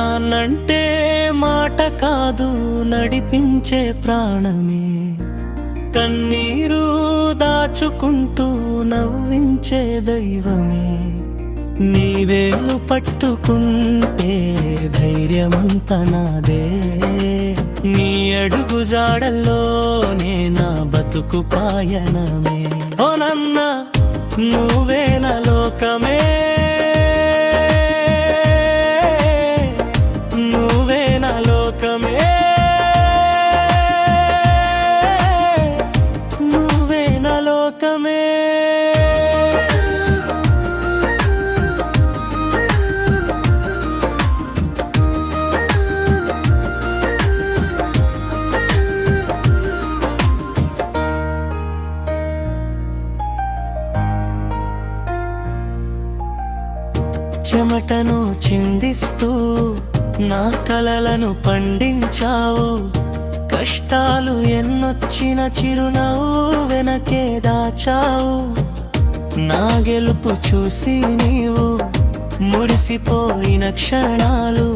నాన్నంటే మాట కాదు నడిపించే ప్రాణమే, కన్నీరు దాచుకుంటూ నవ్వించే దైవమే. నీవేలు పట్టుకుంటే ధైర్యమంత నాదే, నీ అడుగు జాడల్లోనే నా బతుకు పాయనమే. ఓ నన్న నువ్వే నా లోకమే, నువ్వే నా లోకమే, నువ్వే నా లోకమే. చెమటను చిందిస్తూ నా కలలను పండించావు, కష్టాలు ఎన్నొచ్చిన చిరునవ్వు వెనకే దాచావు. నా గెలుపు చూసి నీవు మురిసిపోయిన క్షణాలు,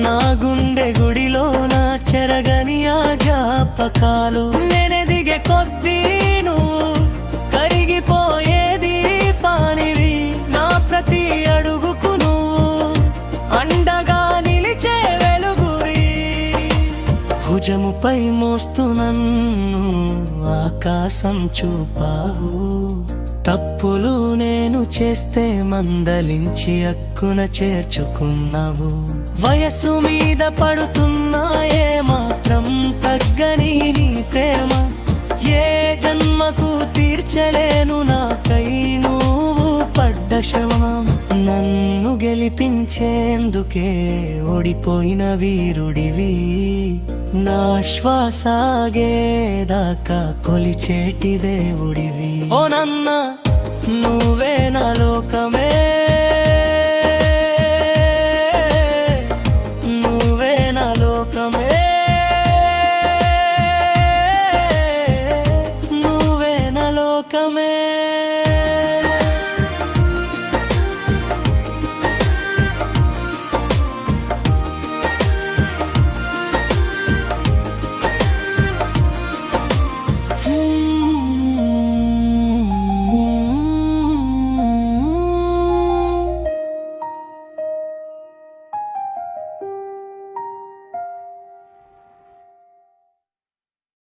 నా గుండె గుడిలో నా చెరగని ఆ జ్ఞాపకాలు. నేనెదిగే కొద్దీ నువ్వు కరిగిపోయేది పానివి, నా ప్రతి అడుగుకు నువ్వు అండగా నిలిచే వెలుగువి. భుజముపై మోస్తూ నన్ను ఆకాశం చూపావు, తప్పులు నేను చేస్తే మందలించి అక్కున చేర్చుకున్నావు. వయసు మీద పడుతున్నాయే మాత్రం తగ్గని నీ ప్రేమ, ఏ జన్మకు తీర్చలేను నాకై నువ్వు పడ్డ శవం. నన్ను గెలిపించేందుకే ఓడిపోయిన వీరుడివి, నా శ్వాసాగేదాకా కొలిచేటి దేవుడివి. ఓ నన్న నువ్వే నా లోకమే,